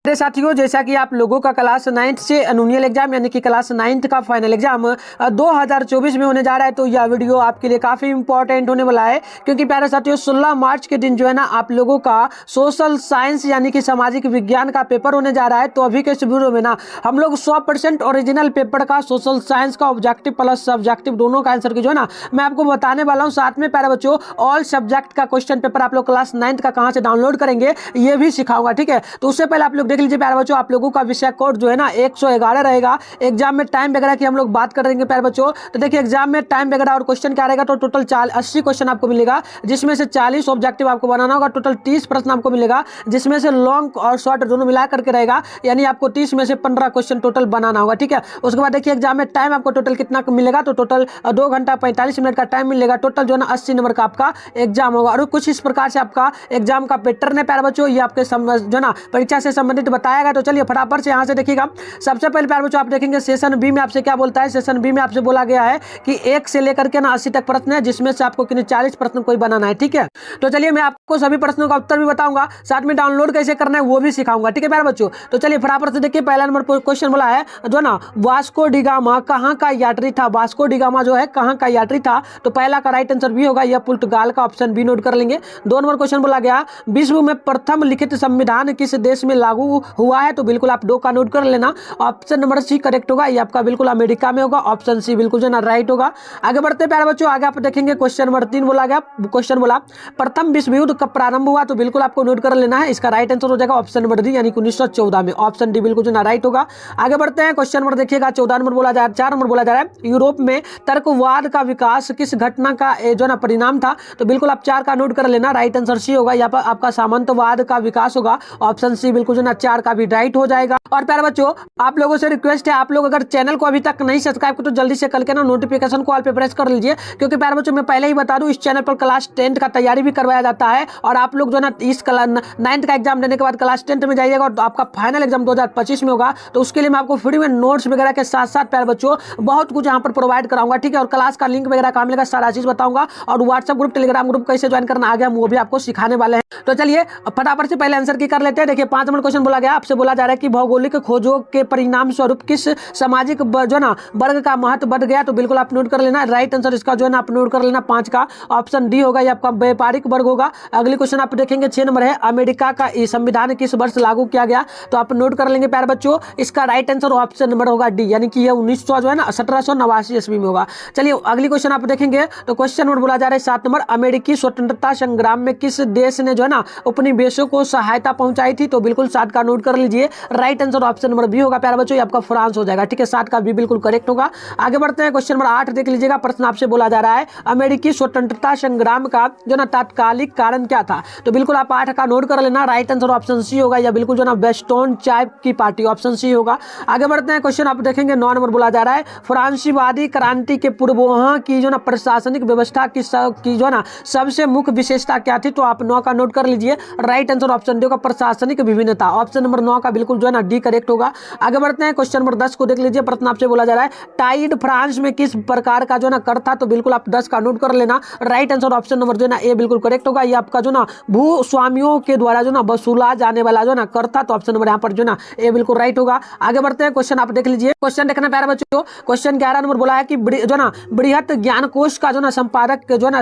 मेरे साथियों, जैसा कि आप लोगों का क्लास 9th से एनुअल एग्जाम यानी कि क्लास 9th का फाइनल एग्जाम 2024 में होने जा रहा है, तो यह वीडियो आपके लिए काफी इंपॉर्टेंट होने वाला है। क्योंकि प्यारे साथियों, 16 मार्च के दिन जो है ना आप लोगों का सोशल साइंस यानी कि सामाजिक विज्ञान का पेपर होने जा रहा है। तो अभी के इस वीडियो में ना हम लोग 100% ओरिजिनल पेपर का सोशल साइंस का ऑब्जेक्टिव प्लस सब्जेक्टिव दोनों का आंसर की जो है ना मैं आपको बताने वाला हूँ। साथ में प्यारे बच्चों, ऑल सब्जेक्ट का क्वेश्चन पेपर आप लोग क्लास 9th का कहाँ से डाउनलोड करेंगे ये भी सिखाऊंगा, ठीक है। तो उससे पहले आप लोग देख लीजिए प्यारे बच्चों, आप लोगों का विषय कोड जो है ना 111 रहेगा। एग्जाम में टाइम वगैरह की हम लोग बात कर देंगे प्यारे बच्चों। तो देखिए एग्जाम में टाइम वगैरह और क्वेश्चन क्या रहेगा, तो टोटल 80 क्वेश्चन आपको मिलेगा, जिसमें से 40 ऑब्जेक्टिव आपको बनाना होगा। टोटल 30 प्रश्न आपको मिलेगा, जिसमें से लॉन्ग और शॉर्ट दोनों मिला करके रहेगा, यानी आपको 30 में से 15 क्वेश्चन टोटल बनाना होगा, ठीक है। उसके बाद देखिए एग्जाम में टाइम आपको टोटल कितना मिलेगा, तो टोटल 2 घंटा 45 मिनट का टाइम मिलेगा। टोटल जो है ना 80 नंबर का आपका एग्जाम होगा। और कुछ इस प्रकार से आपका एग्जाम का पैटर्न है प्यारे बच्चों, ये आपके जो ना परीक्षा से संबंधित बताया गया। तो चलिए फटाफट से यहाँ से देखिएगा। सबसे पहले प्यारे बच्चों आप देखेंगे सेशन बी में आपसे क्या बोलता है। सेशन बी में आपसे बोला गया है कि 1 से लेकर के ना 80 तक प्रश्न है, जिसमें से आपको कितने 40 प्रश्न कोई बनाना है, ठीक है। तो चलिए मैं आपको सभी प्रश्नों का उत्तर भी बताऊंगा, साथ में डाउनलोड कैसे करना है वो भी सिखाऊंगा, ठीक है प्यारे बच्चों। तो चलिए फटाफट से देखिए, पहला नंबर क्वेश्चन बोला है जो ना वास्को डिगामा कहाँ का यात्री था। वास्को डिगामा जो है कहाँ का यात्री था, तो पहला का राइट आंसर बी होगा, यह पुर्तगाल का, ऑप्शन बी नोट कर लेंगे। 2 नंबर क्वेश्चन बोला गया विश्व में प्रथम लिखित संविधान किस देश में लागू हुआ है, तो बिल्कुल आप 2 का नोट कर लेना। ऑप्शन नंबर सी करेक्ट होगा, ये आपका बिल्कुल अमेरिका में होगा, ऑप्शन सी बिल्कुल जो ना राइट होगा। आगे बढ़ते प्यारे बच्चों, आगे आप देखेंगे क्वेश्चन नंबर 3 बोला गया। क्वेश्चन बोला प्रथम विश्व युद्ध कब प्रारंभ हुआ, तो बिल्कुल आपको नोट कर लेना है। इसका राइट आंसर हो जाएगा ऑप्शन नंबर डी यानी 1914 में, ऑप्शन डी बिल्कुल जो ना राइट होगा। आगे बढ़ते हैं क्वेश्चन नंबर देखिएगा 14 नंबर बोला जा रहा है, 4 नंबर बोला जा रहा है यूरोप में तर्कवाद का विकास किस घटना का जो ना परिणाम था, तो बिल्कुल आप 4 का नोट कर लेना। राइट आंसर सी होगा, यहाँ पर आपका सामंतवाद का विकास होगा, ऑप्शन सी बिल्कुल जो ना 4 का भी राइट हो जाएगा। और प्यारे बच्चों आप लोगों से रिक्वेस्ट है, आप लोग अगर चैनल को अभी तक नहीं सब्सक्राइब किया तो जल्दी से कल के ना नोटिफिकेशन को ऑल पे प्रेस कर लीजिए। क्योंकि प्यारे बच्चों मैं पहले ही बता दूं, इस चैनल पर क्लास 10th का तैयारी भी करवाया जाता है। और आप लोग जो ना इस 9th का एग्जाम देने के बाद क्लास 10th में जाइएगा और आपका फाइनल एग्जाम 2025 में होगा, तो उसके लिए मैं आपको फ्री में नोट्स वगैरह के साथ साथ प्यारे बच्चों बहुत कुछ यहाँ पर प्रोवाइड कराऊंगा, ठीक है। और क्लास का लिंक वगैरह कहाँ मिलेगा सारा चीज बताऊंगा। और व्हाट्सएप ग्रुप टेलीग्राम ग्रुप कैसे ज्वाइन करना आ गया वो भी आपको सिखाने वाले हैं। तो चलिए फटाफट से पहले आंसर की कर लेते हैं। देखिए 5 नंबर क्वेश्चन बोला गया, आपसे बोला जा रहा है कि भौगोलिक खोजों के परिणाम स्वरूप किस सामाजिक जो ना वर्ग का महत्व बढ़ गया, तो बिल्कुल आप नोट कर लेना। राइट आंसर इसका जो है ना आप नोट कर लेना 5 का, ऑप्शन डी होगा, ये आपका व्यापारिक वर्ग होगा। अगली क्वेश्चन आप देखेंगे 6 नंबर है अमेरिका का संविधान किस वर्ष लागू किया गया, तो आप नोट कर लेंगे प्यारे बच्चों। इसका राइट आंसर ऑप्शन नंबर होगा डी, यानी कि ये 1900 जो है ना 1789 ईस्वी में होगा। चलिए अगली क्वेश्चन आप देखेंगे, तो क्वेश्चन नंबर बोला जा रहा है 7 नंबर अमेरिकी स्वतंत्रता संग्राम में किस देश ने जो है ना उपनिवेशों को सहायता पहुंचाई थी, तो बिल्कुल 7 का नोट कर लीजिए। Right answer option number B होगा प्यारे बच्चों, ये आपका फ्रांस हो जाएगा, ठीक है। 7 का बी बिल्कुल करेक्ट होगा। आगे बढ़ते हैं क्वेश्चन नंबर 8 देख लीजिएगा। प्रश्न आपसे बोला जा रहा है अमेरिकी स्वतंत्रता संग्राम का जो ना तात्कालिक कारण क्या था, तो बिल्कुल आप 8 का नोट कर लेना। राइट आंसर ऑप्शन सी होगा, या बिल्कुल जो ना वेस्टर्न चाय की पार्टी, ऑप्शन सी होगा। आगे बढ़ते हैं क्वेश्चन आप देखेंगे 9 नंबर बोला जा रहा है फ्रांसीवादी क्रांति के पूर्व वहां की जो ना प्रशासनिक व्यवस्था की जो ना सबसे मुख्य विशेषता क्या थी, तो आप 9 का नोट कर लीजिए। राइट आंसर ऑप्शन डी होगा प्रशासनिक विभिन्नता, ऑप्शन नंबर 9 का बिल्कुल जो है ना डी करेक्ट होगा। आगे बढ़ते हैं क्वेश्चन नंबर 10 को देख लीजिए। प्रश्न आपसे बोला जा रहा है टाइड फ्रांस में किस प्रकार का जो ना कर था, तो बिल्कुल आप 10 का नोट कर लेना। राइट आंसर ऑप्शन नंबर जो है ना ए बिल्कुल करेक्ट होगा, ये आपका जो ना भूस्वामियों के द्वारा जो ना वसूला जाने वाला जो ना कर था, तो ऑप्शन नंबर यहाँ पर जो ना ए बिल्कुल राइट होगा। आगे बढ़ते हैं क्वेश्चन आप देख लीजिए। क्वेश्चन देखना प्यारे बच्चों, क्वेश्चन 11 नंबर बोला है कि जो ना बृहत ज्ञान कोश का जो ना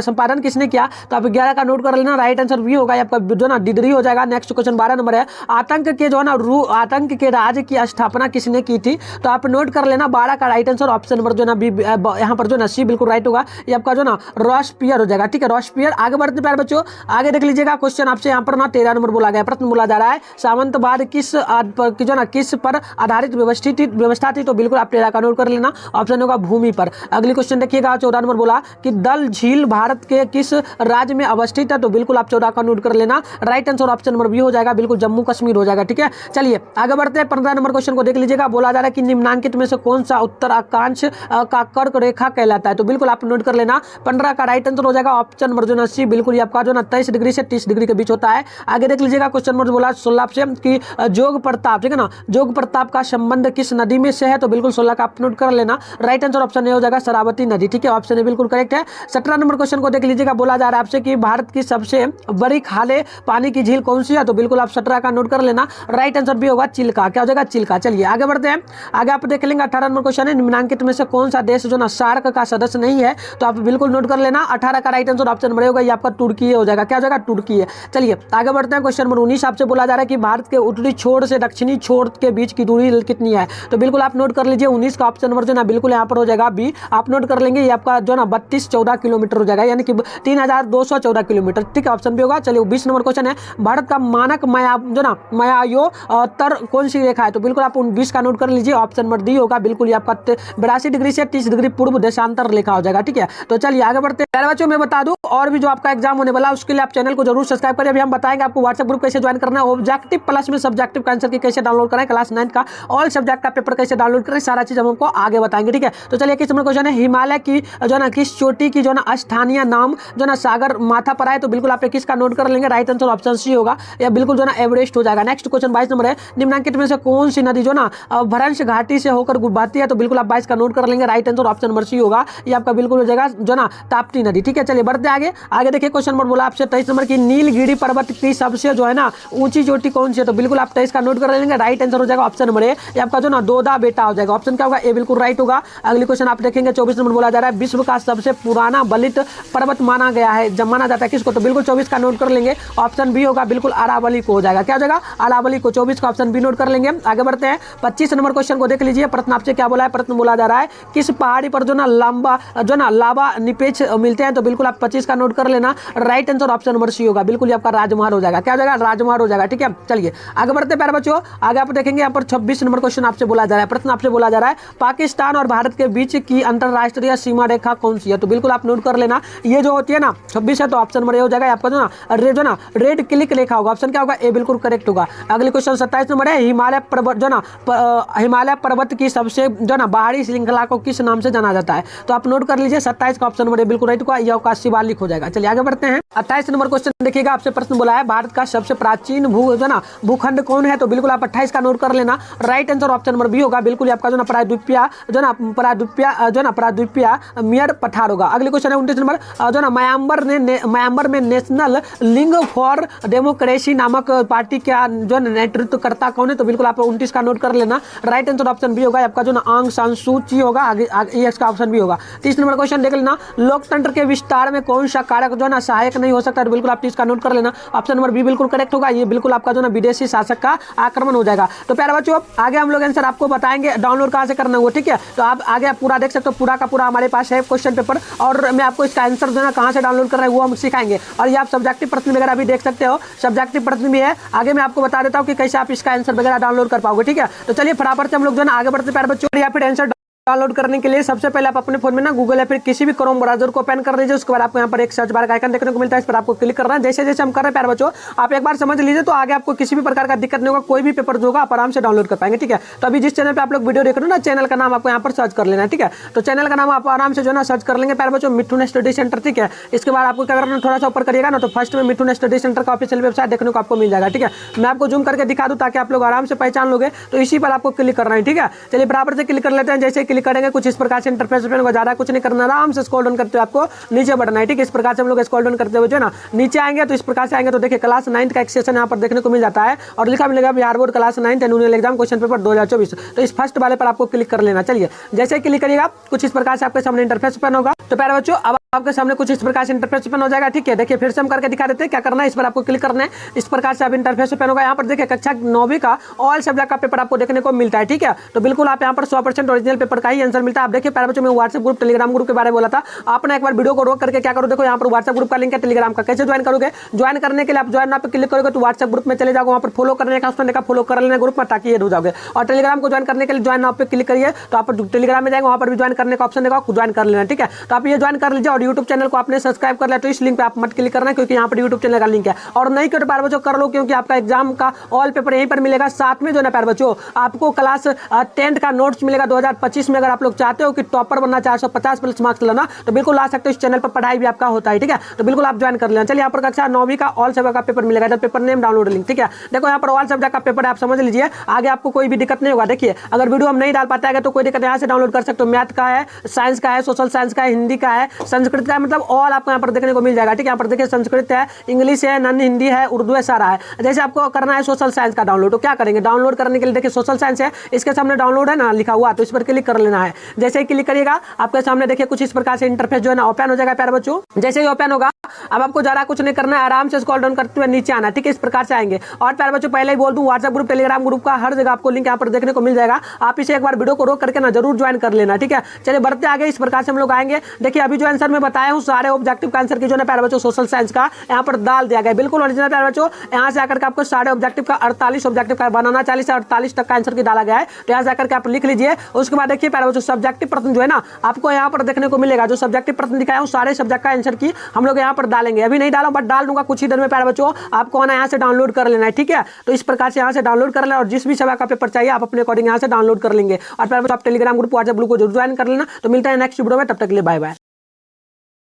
संपादन किसने किया, तो आप 11 का नोट कर लेना। राइट आंसर भी होगा, आपका जो ना डिग्री हो जाएगा। नेक्स्ट क्वेश्चन 12 नंबर है आतंक के जो ना आतंक के राज की स्थापना किसने की थी, तो आप नोट कर लेना। 12 का राइट आंसर ऑप्शन नंबर जो ना बी यहाँ पर जो ना सी बिल्कुल राइट होगा, ये आपका जो ना रॉसपियर हो जाएगा, ठीक है, रॉसपियर। आगे बढ़ते प्यारे बच्चों, आगे देख लीजिएगा। क्वेश्चन आपसे यहाँ पर ना 13 नंबर बोला गया। प्रश्न बोला जा रहा है सामंतवाद किस जो ना किस पर आधारित व्यवस्था थी, तो बिल्कुल आप 13 का नोट कर लेना, ऑप्शन होगा भूमि पर। अगली क्वेश्चन देखिएगा 14 नंबर बोला कि दल झील भारत के किस राज्य में अवस्थित है, तो बिल्कुल आप 14 का नोट कर लेना। Right answer option number B हो जाएगा, बिल्कुल जम्मू कश्मीर हो जाएगा, ठीक है। चलिए आगे बढ़ते हैं 15 नंबर क्वेश्चन को देख लीजिएगा। बोला जा रहा है कि निम्नांकित में से कौन सा उत्तर अक्षांश का कर्क रेखा कहलाता है, तो बिल्कुल आप नोट कर लेना। 15 का राइट आंसर हो जाएगा ऑप्शन नंबर जो ना सी, बिल्कुल ये आपका जो ना 23 डिग्री से 30 डिग्री के बीच होता है। आगे देख लीजिएगा क्वेश्चन नंबर बोला 16 से कि जोग प्रताप, ठीक है ना, जोग प्रताप का संबंध किस नदी में से है, तो बिल्कुल 16 का आप नोट कर लेना। राइट आंसर ऑप्शन ए हो जाएगा शरावती नदी, ठीक है, ऑप्शन ए बिल्कुल करेक्ट है। 17 नंबर क्वेश्चन को देख लीजिएगा। बोला जा रहा है आपसे कि भारत की सबसे बड़ी खाले पानी की झील कौन सी है, तो बिल्कुल आप 17 का नोट कर लेना। राइट आंसर भी होगा चिल्का। क्या हो जाएगा? चिल्का। चलिए आगे बढ़ते हैं। आगे आप देख लेंगे 18 नंबर क्वेश्चन है, निम्नलिखित में से कौन सा देश जो ना सार्क का सदस्य नहीं है? तो आप बिल्कुल नोट कर लेना, 18 का राइट आंसर ऑप्शन नंबर होगा ये आपका तुर्की हो जाएगा। क्या हो जाएगा? तुर्की है। चलिए आगे बढ़ते हैं। क्वेश्चन नंबर 19 आपसे बोला जा रहा है कि भारत के उत्तरी छोर से दक्षिणी छोर के बीच की दूरी कितनी है? तो बिल्कुल आप नोट कर लीजिए, 19 का ऑप्शन नंबर जो ना बिल्कुल यहाँ पर हो जाएगा बी। आप नोट कर लेंगे, ये आपका जो ना 3214 किलोमीटर हो जाएगा, यानी कि 3214 किलोमीटर। ठीक है, ऑप्शन भी होगा। चलिए 20 नंबर क्वेश्चन है, भारत का मानक मयायो तर कौन सी रेखा है? तो बिल्कुल आप 20 का नोट कर लीजिए, ऑप्शन नंबर डी होगा। बिल्कुल ये आपका 82 डिग्री से 30 डिग्री पूर्व देशांतर रेखा हो जाएगा। ठीक है, तो चलिए आगे बढ़ते हैं। बच्चों मैं बता दूं, और भी जो आपका एग्जाम होने वाला है उसके लिए आप चैनल को जरूर सब्सक्राइब करें। अभी हम बताएंगे आपको व्हाट्सएप ग्रुप कैसे ज्वाइन करना है, ऑब्जेक्टिव प्लस में सब्जेक्टिव का आंसर की कैसे डाउनलोड करें, क्लास 9 का ऑल सब्जेक्ट का पेपर कैसे डाउनलोड करें, सारा चीज हम आपको आगे बताएंगे। ठीक है, तो चलिए किस नंबर क्वेश्चन है, हिमालय की जो ना किस चोटी की जो ना स्थानीय नाम जो ना सागर माथा पर है? तो बिल्कुल आप किसका नोट कर लेंगे, राइट आंसर ऑप्शन सी होगा, या बिल्कुल जो ना एवरेस्ट हो जाएगा। नेक्स्ट क्वेश्चन 22 नंबर है, निम्नलिखित में से कौन सी नदी जो ना भ्रंश घाटी से होकर बहती है? तो बिल्कुल आप 22 का नोट कर लेंगे, right answer option number C होगा, ये आपका बिल्कुल हो जाएगा जो ना ताप्ती नदी। ठीक है, चलिए बढ़ते आगे। आगे देखिए क्वेश्चन नंबर बोला आपसे 23 नंबर की, नीलगिरी पर्वत की सबसे जो है ना ऊंची चोटी कौन सी है? तो बिल्कुल आप 23 का नोट कर लेंगे, राइट आंसर हो जाएगा ऑप्शन नंबर ए, ये आपका जो ना दोदा बेटा हो जाएगा। ऑप्शन क्या होगा? ए बिल्कुल राइट होगा। अगली क्वेश्चन आप देखेंगे 24 नंबर बोला जा रहा है, विश्व का सबसे पुराना बलित पर्वत माना गया है, जब माना जाता है किसको? तो बिल्कुल 24 का नोट कर लेंगे, ऑप्शन बी होगा, बिल्कुल अरावली को हो जाएगा। क्या हो जाएगा? अरावली को। 24 का ऑप्शन बी नोट कर लेंगे। आगे बढ़ते हैं, 25 नंबर क्वेश्चन को देख लीजिए। प्रश्न आपसे क्या बोला है? प्रश्न बोला जा रहा है, किस पहाड़ी पर जो ना लावा निपेच मिलते हैं? तो बिल्कुल आप 25 का नोट कर लेना, right answer option number C होगा, बिल्कुल आपका राजमहल हो जाएगा। क्या हो जाएगा? राजमहल हो जाएगा। ठीक है, चलिए आगे बढ़ते हैं प्यारे बच्चों। आगे आप देखेंगे यहाँ पर 26 नंबर क्वेश्चन आपसे बोला जा रहा है, प्रश्न आपसे बोला जा रहा है, पाकिस्तान और भारत के बीच की अंतरराष्ट्रीय सीमा रेखा कौन सी है? तो बिल्कुल आप नोट कर लेना, ये जो होती है ना 26 है, तो ऑप्शन नंबर ए हो जाएगा आपका जो ना रेड क्लिक रेखा होगा। ऑप्शन क्या होगा? ए बिल्कुल करेक्ट होगा। अगले क्वेश्चन 27 नंबर है, हिमालय पर्वत की सबसे जो ना बाहरी श्रृंखला को किस नाम से जाना जाता है? तो आप नोट कर लीजिए, 27 का ऑप्शन नंबर ए बिल्कुल राइट होगा, यह आपका शिवालिक हो जाएगा। चलिए आगे बढ़ते हैं। 28 नंबर क्वेश्चन देखिएगा, आपसे प्रश्न बोला है, भारत का सबसे प्राचीन भूखंड कौन है? तो बिल्कुल आप 28 का नोट कर लेना, right answer option number B होगा, बिल्कुल आपका प्रायद्वीपीय मियर पठार होगा। अगले क्वेश्चन है 29 नंबर, म्यांमार में नेशनल लिंग फॉर डेमोक्रेसी नामक पार्टी का जो नेतृत्व करता कौन है? तो बिल्कुल आप 29 का नोट कर लेना, राइट आंसर ऑप्शन बी होगा, आपका जो ना आंग सान सू ची होगा, आगे इसका ऑप्शन भी होगा। 30 नंबर क्वेश्चन देख लेना, लोकतंत्र के विस्तार में कौन सा कारक जो ना सहायक नहीं हो सकता? तो बिल्कुल आप 30 का नोट कर लेना, ऑप्शन नंबर बी बिल्कुल करेक्ट होगा, ये बिल्कुल आपका जो ना विदेशी शासक का आक्रमण हो जाएगा। तो प्यारे बच्चों आगे हम लोग आंसर आपको बताएंगे, डाउनलोड कहाँ से करना होगा। ठीक है, तो आप आगे पूरा देख सकते हो, पूरा का पूरा हमारे पास है क्वेश्चन पेपर, और मैं आपको इसका आंसर जो ना कहाँ से डाउनलोड करना है वो हम सिखाएंगे। और ये आप सब्जेक्टिव प्रश्न वगैरह भी देख सकते हो, सब्जेक्टिव प्रश्न भी है, आगे मैं आपको बता देता हूँ कि कैसे आप इसका आंसर वगैरह डाउनलोड कर पाओगे। ठीक है, तो चलिए फटाफट से हम लोग जो ना आगे बढ़ते प्यारे बच्चों। या फिर आंसर डाउनलोड करने के लिए सबसे पहले आप अपने फोन में ना गूगल या फिर किसी भी क्रोम ब्राउजर को ओपन कर लीजिए, उसके बाद आपको यहाँ पर एक सर्च बार का आइकन देखने को मिलता है, इस पर आपको क्लिक करना है। जैसे जैसे हम कर रहे हैं प्यारे बच्चों, आप एक बार समझ लीजिए, तो आगे आपको किसी भी प्रकार का दिक्कत नहीं होगा, कोई भी पेपर जो होगा आप आराम से डाउनलोड कर पाएंगे। ठीक है, तो अभी जिस चैनल पर आप लोग वीडियो देख रहे हो ना, चैनल का नाम आपको यहाँ पर सर्च कर लेना है। ठीक है, तो चैनल का नाम आप आराम से जो ना सर्च कर लेंगे प्यारे बच्चों, मिठुन स्टडी सेंटर। ठीक है, इसके बाद आपको क्या करना है, थोड़ा सा ऊपर करिएगा ना, तो फर्स्ट में मिठुन स्टडी सेंटर का ऑफिशियल वेबसाइट देखने को आपको मिल जाएगा। ठीक है, मैं आपको जूम करके दिखा दूं ताकि आप लोग आराम से पहचान लोगे, तो इसी पर आपको क्लिक करना है। ठीक है, चलिए बराबर से क्लिक कर लेते हैं। जैसे क्लिक करेंगे कुछ इस प्रकार से इंटरफेस ओपन होगा, ज्यादा कुछ नहीं करना, आराम से स्क्रॉल डाउन करते हुए आपको नीचे बढ़ना है। ठीक है, इस प्रकार से हम लोग स्क्रॉल डाउन करते हुए जो ना नीचे आएंगे, तो इस प्रकार से आएंगे तो देखिए क्लास 9 का एक सेशन यहाँ पर देखने को मिल जाता है, और लिखा मिलेगा Bihar board class 9 annual exam question paper 2024। तो इस फर्स्ट वाले पर आपको क्लिक कर लेना। चलिए जैसे क्लिक करिएगा कुछ इस प्रकार से आपके सामने इंटरफेस ओपन होगा। तो प्यारे बच्चों अब आपके सामने कुछ इस प्रकार से इंटरफेस ओपन हो जाएगा। ठीक है, देखिए फिर से हम करके दिखा देते हैं क्या करना है, इस पर आपको क्लिक करना है, इस प्रकार से आप इंटरफेस ओपन होगा। यहाँ पर देखिए कक्षा 9वीं का ऑल सब्जेक्ट का पेपर आपको देखने को मिलता है। ठीक है, तो बिल्कुल आप यहाँ पर 100% ओरिजिनल पेपर का ही आंसर मिलता है। आप देखिए प्यारे बच्चों, मैं व्हाट्सएप ग्रुप टेलीग्राम ग्रुप के बारे में बोला था, आपने एक बार वीडियो को रोक करके क्या करो, देखो यहाँ पर व्हाट्सएप ग्रुप का लिंक है, टेलीग्राम का कैसे ज्वाइन करोगे। ज्वाइन करने के लिए आप ज्वाइन पे क्लिक करोगे तो व्हाट्सएप ग्रुप में चले जाओगे, वहाँ पर फॉलो करने का ऑप्शन देखा, फॉलो कर लेना ग्रुप में ताकि ये हो जाओगे। और टेलीग्राम को ज्वाइन करने के लिए ज्वाइन नाउ पे क्लिक करिए, तो आप टेलीग्राम में जाएंगे, वहाँ पर भी ज्वाइन करने का ऑप्शन देखा, ज्वाइन कर लेना। ठीक है, तो आप ये ज्वाइन कर लीजिए। और यूट्यूब चैनल को आपने सब्सक्राइब कर लिया तो इस लिंक पे आप मत क्लिक करना, क्योंकि यहाँ पर यूट्यूब चैनल का लिंक है। और नहीं करो प्यारे बच्चों कर लो, क्योंकि आपका एग्जाम का ऑल पेपर यहीं पर मिलेगा। साथ में जो है प्यारे बच्चों आपको क्लास 10 का नोट्स मिलेगा 2025 में। अगर आप लोग चाहते हो कि टॉपर बनना, 450 प्लस मार्क्स लाना, तो बिल्कुल आ सकते हो, इस चैनल पर पढ़ाई भी आपका होता है। ठीक है, तो बिल्कुल आप ज्वाइन कर लेना। चलिए यहाँ पर कक्षा 9वीं का ऑल सब्जेक्ट का पेपर मिलेगा, पेपर नेम डाउनलोड लिंक। ठीक है, देखो यहाँ पर ऑल सब्जेक्ट का पेपर है, आप समझ लीजिए, आगे आपको कोई भी दिक्कत नहीं होगा। देखिए अगर वीडियो हम नहीं डाल पाते हैं तो कोई दिक्कत यहाँ से डाउनलोड कर सकते हो। मैथ का है, साइंस का है, सोशल साइंस का है, हिंदी का है, संस्कृत संस्कृत का है, मतलब ऑल आपको यहाँ पर देखने को मिल जाएगा। ठीक है, यहाँ पर देखिए संस्कृत है, इंग्लिश है, नन हिंदी है, उर्दू है, सारा है। जैसे आपको करना है सोशल साइंस का डाउनलोड, तो क्या करेंगे, डाउनलोड करने के लिए देखिए सोशल साइंस है, इसके सामने डाउनलोड है ना लिखा हुआ, तो इस पर क्लिक कर लेना है। जैसे ही क्लिक करिएगा आपके सामने देखिए कुछ इस प्रकार से इंटरफेस जो है ना ओपन हो जाएगा प्यारे बच्चों। जैसे ही ओपन होगा अब आपको ज़्यादा कुछ नहीं करना है, आराम से स्क्रॉल डाउन करते हुए नीचे आना। ठीक है, इस प्रकार से आएंगे। और प्यारे बच्चों पहले ही बोल दूं, व्हाट्सएप ग्रुप, टेलीग्राम ग्रुप का हर जगह आपको लिंक यहाँ पर देखने को मिल जाएगा। आप इसे एक बार वीडियो को रोक करके ना जरूर ज्वाइन कर लेना। ठीक है, चलिए बढ़ते आगे। इस प्रकार से हम लोग आएंगे। देखिए अभी जो आंसर मैं बताया हूँ सारे ऑब्जेक्टिव का आंसर की जो है प्यारे बच्चों सोशल साइंस का यहाँ पर डाल दिया गया, बिल्कुल ओरिजिनल प्यारे बच्चों। यहाँ से आकर के आपको सारे ऑब्जेक्टिव का 48 ऑब्जेक्टिव का बनाना 40 से 48 तक का आंसर की डाला गया है, तो यहाँ से आकर के आप लिख लीजिए। उसके बाद देखिए प्यारे बच्चों सब्जेक्टिव प्रश्न जो है ना आपको यहाँ पर देखने को मिलेगा, जो सब्जेक्टिव प्रश्न दिखाया हूँ सारे सब्जेक्ट का आंसर की हम लोग यहाँ पर डालेंगे। अभी नहीं डाला बट डाल दूंगा कुछ ही देर में प्यारे बच्चों। आपको आना यहाँ से डाउनलोड कर लेना है। ठीक है, तो इस प्रकार से यहाँ से डाउनलोड कर लेना और जिस भी सवाल का पेपर चाहिए आप अपने अकॉर्डिंग यहाँ से डाउनलोड कर लेंगे। और प्यारे बच्चों आप टेलीग्राम ग्रुप, व्हाट्सएप ग्रुप को जरूर ज्वाइन कर लेना। तो मिलता है नेक्स्ट वीडियो में, तब तक के लिए बाय बाय।